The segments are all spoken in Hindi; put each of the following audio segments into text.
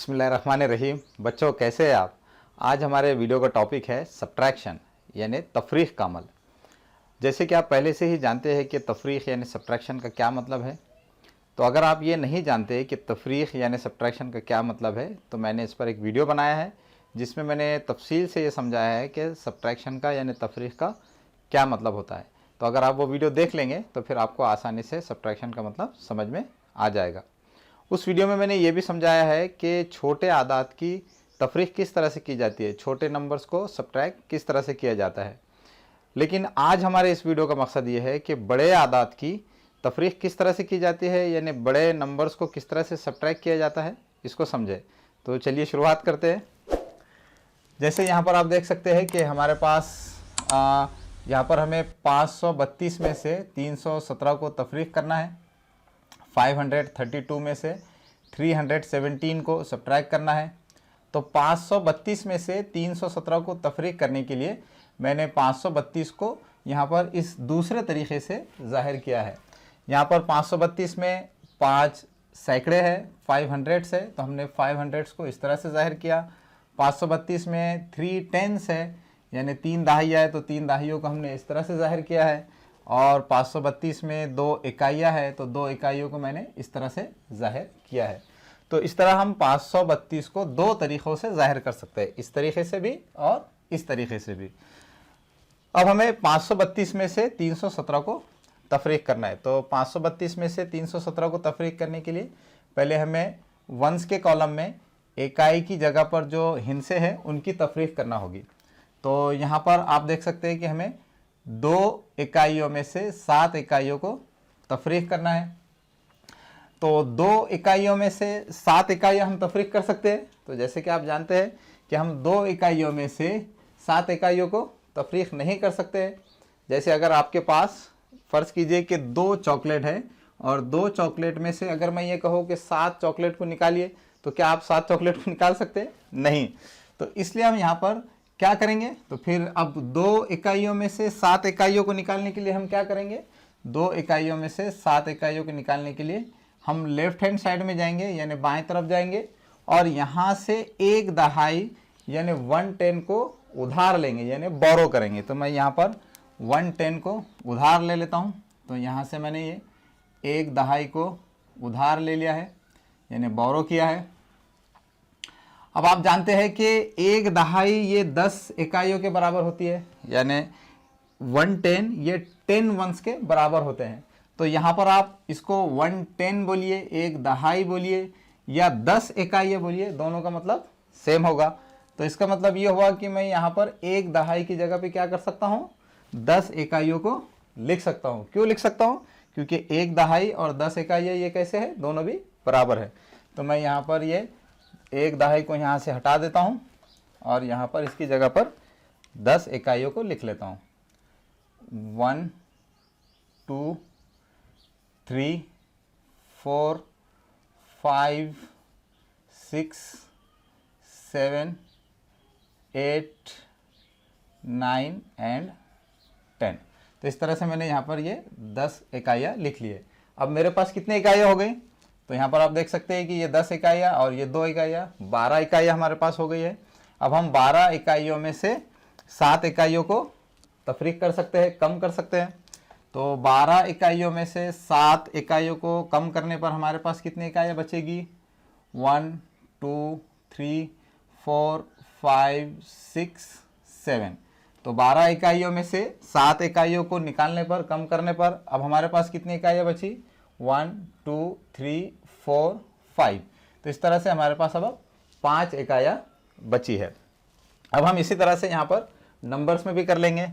बिस्मिल्लाहिर्रहमानिर्रहीम। बच्चों कैसे हैं आप। आज हमारे वीडियो का टॉपिक है सब्ट्रैक्शन यानी तफरीक का अमल। जैसे कि आप पहले से ही जानते हैं कि तफरीक यानी सब्ट्रैक्शन का क्या मतलब है, तो अगर आप ये नहीं जानते कि तफरीक यानी सब्ट्रैक्शन का क्या मतलब है तो मैंने इस पर एक वीडियो बनाया है जिसमें मैंने तफसील से ये समझाया है कि सब्ट्रैक्शन का यानी तफरीक का क्या मतलब होता है। तो अगर आप वो वीडियो देख लेंगे तो फिर आपको आसानी से सब्ट्रैक्शन का मतलब समझ में आ जाएगा। उस वीडियो में मैंने ये भी समझाया है कि छोटे आदात की तफरीक किस तरह से की जाती है, छोटे नंबर्स को सब्ट्रैक्ट किस तरह से किया जाता है। लेकिन आज हमारे इस वीडियो का मकसद ये है कि बड़े आदात की तफरीक किस तरह से की जाती है, यानी बड़े नंबर्स को किस तरह से सब्ट्रैक्ट किया जाता है, इसको समझे। तो चलिए शुरुआत करते हैं। जैसे यहाँ पर आप देख सकते हैं कि हमारे पास यहाँ पर हमें 532 में से 317 को तफरीक करना है, 532 में से 317 को सब्ट्रैक्ट करना है। तो 532 में से 317 को तफरीक करने के लिए मैंने 532 को यहाँ पर इस दूसरे तरीके से ज़ाहिर किया है। यहाँ पर 532 में 5 सैकड़े है, 500 है, तो हमने 500 को इस तरह से ज़ाहिर किया। 532 में 3 टेंस है, यानी 3 दहाइयाँ है, तो 3 दहाइयों को हमने इस तरह से ज़ाहिर किया है। और 532 में 2 इकाइयाँ है, तो 2 इकाइयों को मैंने इस तरह से ज़ाहिर किया है। तो इस तरह हम 532 को 2 तरीक़ों से ज़ाहिर कर सकते हैं, इस तरीके से भी और इस तरीके से भी। अब हमें 532 में से 317 को तफरीक करना है। तो 532 में से 317 को तफरीक करने के लिए पहले हमें वंस के कॉलम में इकाई की जगह पर जो हिंसे हैं उनकी तफरीक करना होगी। तो यहाँ पर आप देख सकते हैं कि हमें 2 इकाइयों में से 7 इकाइयों को तफरीक करना है। तो 2 इकाइयों में से 7 इकाइयाँ हम तफरीक कर सकते हैं। तो जैसे कि आप जानते हैं कि हम 2 इकाइयों में से 7 इकाइयों को तफरीक नहीं कर सकते। जैसे अगर आपके पास फ़र्ज़ कीजिए कि 2 चॉकलेट है और 2 चॉकलेट में से अगर मैं ये कहूँ कि 7 चॉकलेट को निकालिए, तो क्या आप 7 चॉकलेट को निकाल सकते हैं? नहीं। तो इसलिए हम यहाँ पर क्या करेंगे, तो फिर अब 2 इकाइयों में से 7 इकाइयों को निकालने के लिए हम क्या करेंगे, 2 इकाइयों में से 7 इकाइयों को निकालने के लिए हम लेफ्ट हैंड साइड में जाएंगे, यानी बाएं तरफ जाएंगे, और यहाँ से 1 दहाई यानी 1/10 को उधार लेंगे, यानी बोरो करेंगे। तो मैं यहाँ पर 1/10 को उधार ले लेता हूँ। तो यहाँ से मैंने ये 1 दहाई को उधार ले लिया है, यानी बोरो किया है। अब आप जानते हैं कि 1 दहाई ये 10 इकाइयों के बराबर होती है, यानी 1/10 ये 10 वंस के बराबर होते हैं। तो यहाँ पर आप इसको 1/10 बोलिए, 1 दहाई बोलिए या 10 इकाइयाँ बोलिए, दोनों का मतलब सेम होगा। तो इसका मतलब ये हुआ कि मैं यहाँ पर 1 दहाई की जगह पे क्या कर सकता हूँ, 10 इकाइयों को लिख सकता हूँ। क्यों लिख सकता हूँ? क्योंकि 1 दहाई और 10 इकाइयाँ ये कैसे है, दोनों भी बराबर है। तो मैं यहाँ पर ये 1 दहाई को यहाँ से हटा देता हूँ और यहाँ पर इसकी जगह पर 10 इकाइयों को लिख लेता हूँ। 1 2 3 4 5 6 7 8 9 एंड 10। तो इस तरह से मैंने यहाँ पर ये 10 इकाइयाँ लिख ली है। अब मेरे पास कितनी इकाइयाँ हो गई, तो यहाँ पर आप देख सकते हैं कि ये 10 इकाइयाँ और ये 2 इकाइयाँ, 12 इकाइयाँ हमारे पास हो गई है। अब हम 12 इकाइयों में से 7 इकाइयों को तफरीक कर सकते हैं, कम कर सकते हैं। तो 12 इकाइयों में से 7 इकाइयों को कम करने पर हमारे पास कितनी इकाइयाँ बचेगी, 1 2 3 4 5 6 7। तो 12 इकाइयों में से 7 इकाइयों को निकालने पर, कम करने पर अब हमारे पास कितनी इकाइयाँ बची, 1 2 3 4 5। तो इस तरह से हमारे पास अब 5 इकाइयाँ बची है। अब हम इसी तरह से यहाँ पर नंबर्स में भी कर लेंगे।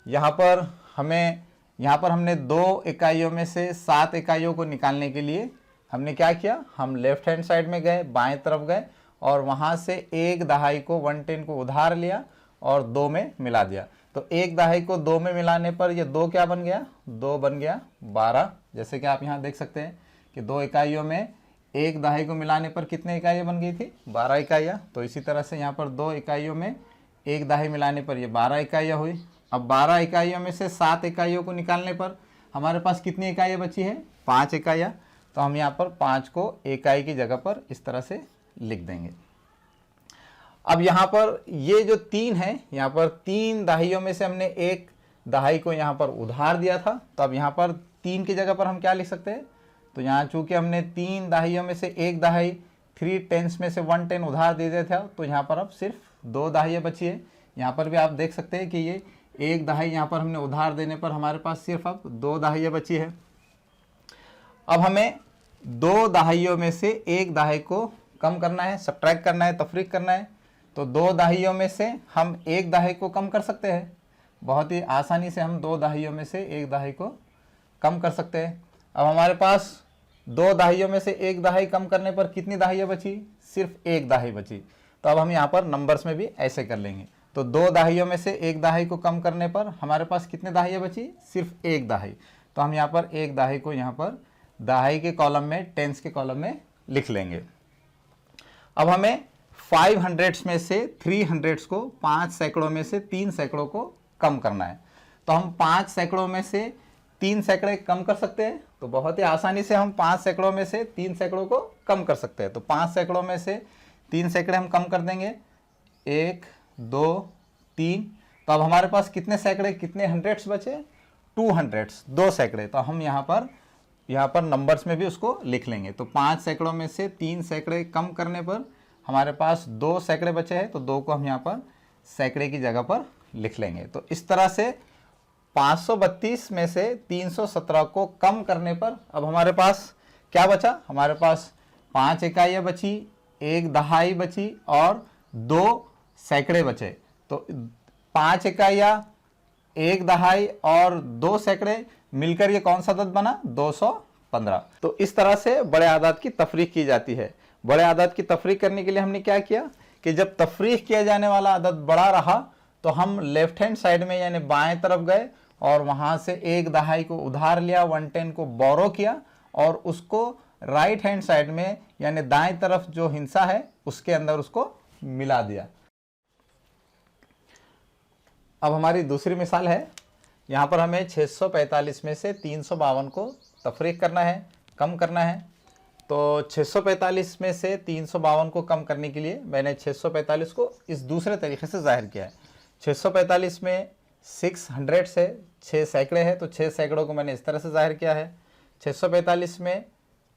यहाँ पर हमने 2 इकाइयों में से 7 इकाइयों को निकालने के लिए हमने क्या किया, हम लेफ्ट हैंड साइड में गए, बाएं तरफ गए और वहाँ से 1 दहाई को 1/10 को उधार लिया और 2 में मिला दिया। तो 1 दहाई को 2 में मिलाने पर ये 2 क्या बन गया, 2 बन गया 12। जैसे कि आप यहाँ देख सकते हैं कि 2 इकाइयों में 1 दहाई को मिलाने पर कितने इकाइयाँ बन गई थी, 12 इकाइयाँ। तो इसी तरह से यहाँ पर 2 इकाइयों में 1 दहाई मिलाने पर ये 12 इकाइयाँ हुई। अब 12 इकाइयों में से 7 इकाइयों को निकालने पर हमारे पास कितनी इकाइयाँ बची है, 5 इकाइयाँ। तो हम यहाँ पर 5 को इकाई की जगह पर इस तरह से लिख देंगे। अब यहाँ पर ये जो 3 है, यहाँ पर 3 दहाइयों में से हमने एक दहाई को यहाँ पर उधार दिया था, तो अब यहाँ पर 3 की जगह पर हम क्या लिख सकते हैं, तो यहाँ चूंकि हमने 3 दहाइयों में से एक दहाई 3 टेंस में से 1 10 उधार दे दिया था, तो यहाँ पर अब सिर्फ 2 दहाइयाँ बची है। यहाँ पर भी आप देख सकते हैं कि ये एक दहाई यहाँ पर हमने उधार देने पर हमारे पास सिर्फ अब 2 दहाइयाँ बची है। अब हमें 2 दहाइयों में से एक दहाई को कम करना है, सब्ट्रैक्ट करना है, तफरीक करना है। तो 2 दहाइयों में से हम एक दहाई को कम कर सकते हैं, बहुत ही आसानी से हम 2 दहाइयों में से एक दहाई को कम कर सकते हैं। अब हमारे पास 2 दहाइयों में से एक दहाई कम करने पर कितनी दहाइयाँ बची, सिर्फ एक दहाई बची। तो अब हम यहाँ पर नंबर्स में भी ऐसे कर लेंगे। तो 2 दहाइयों में से एक दहाई को कम करने पर हमारे पास कितने दहाइयाँ बची, सिर्फ एक दहाई। तो हम यहाँ पर एक दहाई को यहाँ पर दहाई के कॉलम में, टेंस के कॉलम में लिख लेंगे। अब हमें 500 में से 300 को 5 सैकड़ों में से 3 सैकड़ों को कम करना है। तो हम 5 सैकड़ों में से 3 सैकड़े कम कर सकते हैं, तो बहुत ही आसानी से हम 5 सैकड़ों में से 3 सैकड़ों को कम कर सकते हैं। तो 5 सैकड़ों में से 3 सैकड़े हम कम कर देंगे, 1 2 3। तो अब हमारे पास कितने सैकड़े, कितने हंड्रेड्स बचे, 200, 2 सैकड़े। तो हम यहाँ पर नंबर्स में भी उसको लिख लेंगे। तो 5 सैकड़ों में से 3 सैकड़े कम करने पर हमारे पास 2 सैकड़े बचे हैं, तो 2 को हम यहाँ पर सैकड़े की जगह पर लिख लेंगे। तो इस तरह से 532 में से 317 को कम करने पर अब हमारे पास क्या बचा, हमारे पास 5 इकाइयाँ बची, एक दहाई बची और 2 सैकड़े बचे। तो 5 इकाइयाँ, एक दहाई और 2 सैकड़े मिलकर ये कौन सा अदद बना, 215। तो इस तरह से बड़े आदाद की तफरीक की जाती है। बड़े आदाद की तफरीक करने के लिए हमने क्या किया कि जब तफरीक किया जाने वाला अदद बड़ा रहा तो हम लेफ्ट हैंड साइड में यानी बाएं तरफ गए और वहां से एक दहाई को उधार लिया, 110 को बोरो किया और उसको राइट हैंड साइड में यानी दाएं तरफ जो हिस्सा है उसके अंदर उसको मिला दिया। अब हमारी दूसरी मिसाल है, यहाँ पर हमें 645 में से 352 को तफरीक करना है, कम करना है। तो 645 में से 352 को कम करने के लिए मैंने 645 को इस दूसरे तरीके से जाहिर किया है। 645 में 600 से 6 सैकड़े है, तो 6 सैकड़ों को मैंने इस तरह से जाहिर किया है। 645 में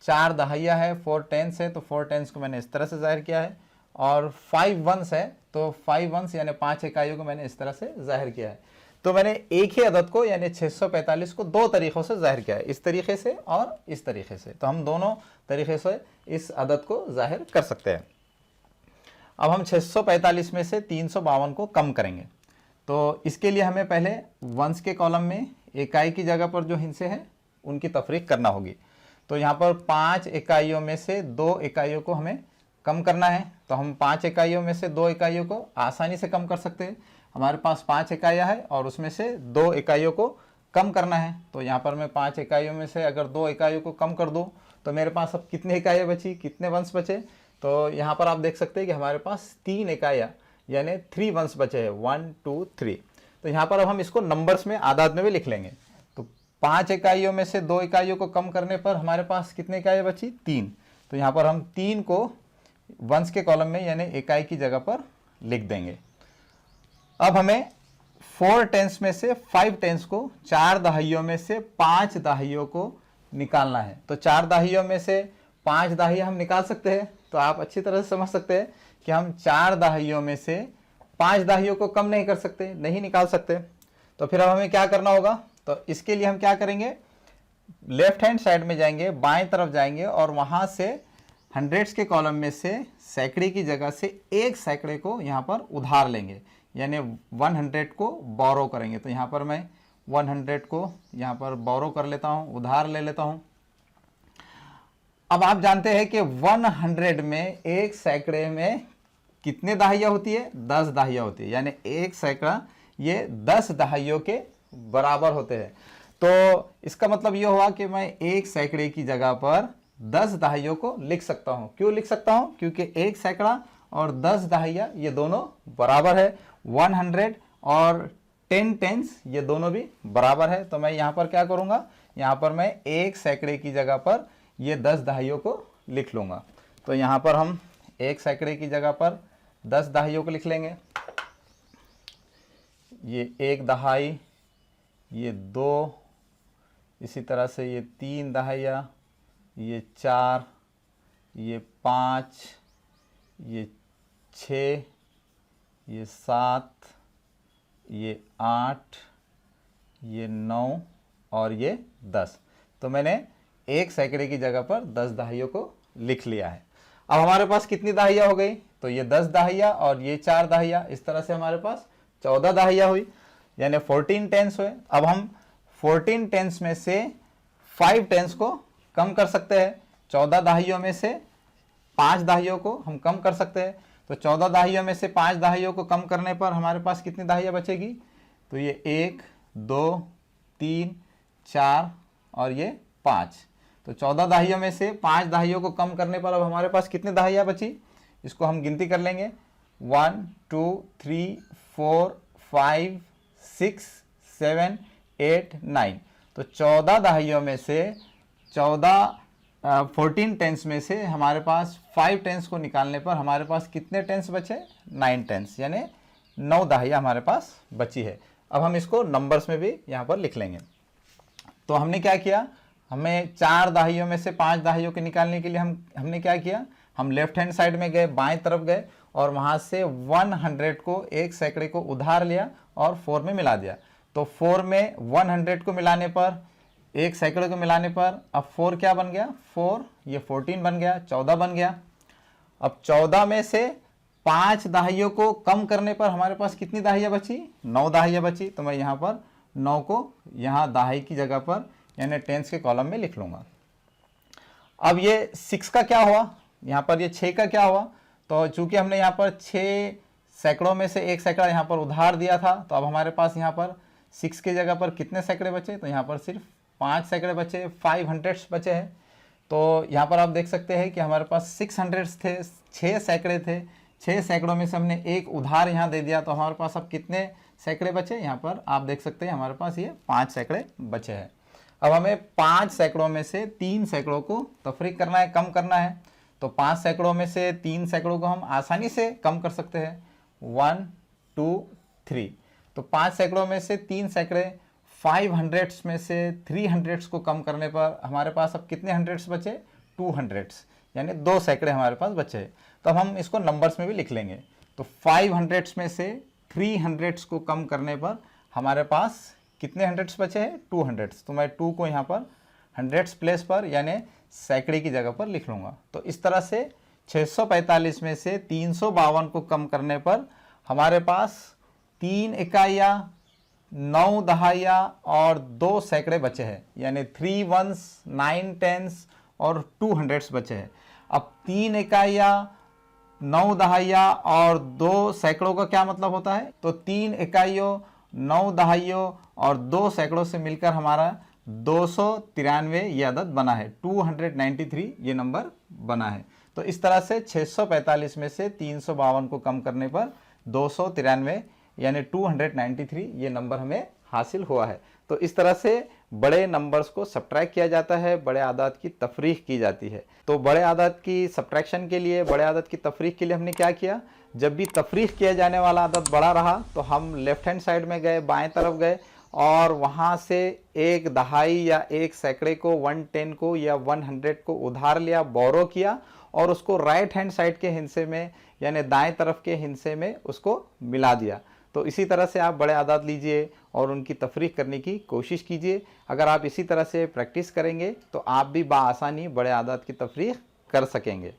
4 दहाइयाँ है, 4 टेंस है, तो 4 टेंस को मैंने इस तरह से जाहिर किया है। और 5 वंस है, तो 5 वंस यानी 5 इकाइयों को मैंने इस तरह से जाहिर किया है। तो मैंने एक ही अदद को यानी 645 को 2 तरीक़ों से जाहिर किया है, इस तरीके से और इस तरीके से। तो हम दोनों तरीके से इस अदद को जाहिर कर सकते हैं। अब हम 645 में से 352 को कम करेंगे। तो इसके लिए हमें पहले वंस के कॉलम में इकाई की जगह पर जो हिस्से हैं उनकी तफरीक करना होगी। तो यहाँ पर 5 इकाइयों में से 2 इकाइयों को हमें कम करना है। तो हम 5 इकाइयों में से 2 इकाइयों को आसानी से कम कर सकते हैं। हमारे पास 5 इकाइयाँ है और उसमें से 2 इकाइयों को कम करना है। तो यहाँ पर मैं 5 इकाइयों में से अगर 2 इकाइयों को कम कर दूँ तो मेरे पास अब कितने इकाइयाँ बची, कितने वंश बचे। तो यहाँ पर आप देख सकते हैं कि हमारे पास 3 इकाइयाँ यानी 3 वंश बचे हैं, 1 2 3। तो यहाँ पर अब हम इसको नंबर्स में, आदाद में भी लिख लेंगे। तो 5 इकाइयों में से 2 इकाइयों को कम करने पर हमारे पास कितने इकाइयाँ बची, 3। तो यहाँ पर हम 3 को वंश के कॉलम में यानी इकाई की जगह पर लिख देंगे। अब हमें 4 टेंस में से 5 टेंस को 4 दहाइयों में से 5 दहाइयों को निकालना है। तो 4 दहाइयों में से 5 दहाइयाँ हम निकाल सकते हैं। तो आप अच्छी तरह से समझ सकते हैं कि हम 4 दहाइयों में से 5 दहाइयों को कम नहीं कर सकते, नहीं निकाल सकते। तो फिर अब हमें क्या करना होगा, तो इसके लिए हम क्या करेंगे, लेफ्ट हैंड साइड में जाएंगे, बाएं तरफ जाएंगे और वहाँ से हंड्रेड्स के कॉलम में से सैकड़े की जगह से एक सैकड़े को यहाँ पर उधार लेंगे यानी 100 को बोरो करेंगे। तो यहाँ पर मैं 100 को यहाँ पर बोरो कर लेता हूँ, उधार ले लेता हूँ। अब आप जानते हैं कि 100 में एक सैकड़े में कितने दहाइयाँ होती है, 10 दहाइयाँ होती है, यानी एक सैकड़ा ये 10 दहाइयों के बराबर होते हैं। तो इसका मतलब ये हुआ कि मैं एक सैकड़े की जगह पर 10 दहाइयों को लिख सकता हूँ। क्यों लिख सकता हूँ, क्योंकि एक सैकड़ा और 10 दहाइयाँ ये दोनों बराबर है। 100 और 10 टेंस ये दोनों भी बराबर है। तो मैं यहाँ पर क्या करूँगा, यहाँ पर मैं एक सैकड़े की जगह पर ये 10 दहाइयों को लिख लूँगा। तो यहाँ पर हम एक सैकड़े की जगह पर 10 दहाइयों को लिख लेंगे। ये 1 दहाई, ये 2, इसी तरह से ये 3 दहाइयाँ, ये 4, ये 5, ये 6, ये 7, ये 8, ये 9 और ये 10। तो मैंने एक सैकड़े की जगह पर 10 दहाइयों को लिख लिया है। अब हमारे पास कितनी दहाइयाँ हो गई? तो ये 10 दहाइयाँ और ये 4 दहाइयाँ, इस तरह से हमारे पास 14 दहाइयाँ हुई, यानी 14 टेंस हुए। अब हम 14 टेंस में से 5 टेंस को कम कर सकते हैं। 14 दहाइयों में से 5 दहाइयों को हम कम कर सकते हैं। तो 14 दहाइयों में से 5 दहाइयों को कम करने पर हमारे पास कितनी दहाइयाँ बचेगी? तो ये 1, 2, 3, 4 और ये 5। तो 14 दहाइयों में से 5 दहाइयों को कम करने पर अब हमारे पास कितनी दहाइयाँ बची? इसको हम गिनती कर लेंगे। 1, 2, 3, 4, 5, 6, 7, 8, 9। तो 14 दहाइयों में से 14 टेंस में से हमारे पास 5 टेंस को निकालने पर हमारे पास कितने टेंस बचे? 9 टेंस, यानी 9 दहाइयाँ हमारे पास बची है। अब हम इसको नंबर्स में भी यहाँ पर लिख लेंगे। तो हमने क्या किया? हमें 4 दहाइयों में से 5 दहाइयों के निकालने के लिए हमने क्या किया? हम लेफ्ट हैंड साइड में गए, बाएं तरफ गए और वहाँ से 100 को, एक सैकड़े को उधार लिया और 4 में मिला दिया। तो 4 में 100 को मिलाने पर, एक सैकड़े को मिलाने पर अब 4 क्या बन गया? 4, ये 14 बन गया, 14 बन गया। अब 14 में से 5 दहाइयों को कम करने पर हमारे पास कितनी दहाइयाँ बची? 9 दहाइयाँ बची। तो मैं यहाँ पर 9 को यहाँ दहाई की जगह पर यानी टेंस के कॉलम में लिख लूँगा। अब ये 6 का क्या हुआ? यहाँ पर ये 6 का क्या हुआ? तो चूंकि हमने यहाँ पर 6 सैकड़ों में से एक सैकड़ा यहाँ पर उधार दिया था, तो अब हमारे पास यहाँ पर 6 की जगह पर कितने सैकड़े बचे? तो यहाँ पर सिर्फ 5 सैकड़े बचे, 500 बचे हैं। तो यहाँ पर आप देख सकते हैं कि हमारे पास 600 थे, 6 सैकड़े थे, 6 सैकड़ों में से हमने एक उधार यहाँ दे दिया, तो हमारे पास अब कितने सैकड़े बचे? यहाँ पर आप देख सकते हैं हमारे पास ये 5 सैकड़े बचे हैं। अब हमें 5 सैकड़ों में से 3 सैकड़ों को तफरीक करना है, कम करना है। तो 5 सैकड़ों में से 3 सैकड़ों को हम आसानी से कम कर सकते हैं। 1, 2, 3। तो 5 सैकड़ों में से 3 सैकड़े, 500 में से 300 को कम करने पर हमारे पास अब कितने हंड्रेड्स बचे? 200, यानी 2 सैकड़े हमारे पास बचे। तो अब हम इसको नंबर्स में भी लिख लेंगे। तो 500 में से 300 को कम करने पर हमारे पास कितने हंड्रेड्स बचे हैं? 200। तो मैं 2 को यहाँ पर हंड्रेड्स प्लेस पर यानी सैकड़े की जगह पर लिख लूँगा। तो इस तरह से 645 में से 352 को कम करने पर हमारे पास 3 इकाइयाँ, 9 दहाइयाँ और 2 सैकड़े बचे हैं, यानी 3 वंस, 9 टेंस और 200 बचे हैं। अब 3 इकाइयाँ, 9 दहाइयाँ और 2 सैकड़ों का क्या मतलब होता है? तो 3 इकाइयों, 9 दहाइयों और 2 सैकड़ों से मिलकर हमारा 293 ये अदद बना है, 293 ये नंबर बना है। तो इस तरह से 645 में से 352 को कम करने पर 293 यानी 293 ये नंबर हमें हासिल हुआ है। तो इस तरह से बड़े नंबर्स को सब्ट्रैक्ट किया जाता है, बड़े आदाद की तफरीक की जाती है। तो बड़े आदाद की सब्ट्रैक्शन के लिए, बड़े आदाद की तफरीक के लिए हमने क्या किया? जब भी तफरीक किया जाने वाला आदद बड़ा रहा तो हम लेफ्ट हैंड साइड में गए, बाएं तरफ गए और वहाँ से एक दहाई या एक सैकड़े को, 110 को या 100 को उधार लिया, बोरो किया और उसको राइट हैंड साइड के हिस्से में यानी दाएं तरफ के हिस्से में उसको मिला दिया। तो इसी तरह से आप बड़े आदाद लीजिए और उनकी तफरीक करने की कोशिश कीजिए। अगर आप इसी तरह से प्रैक्टिस करेंगे तो आप भी बआसानी बड़े आदाद की तफरीक कर सकेंगे।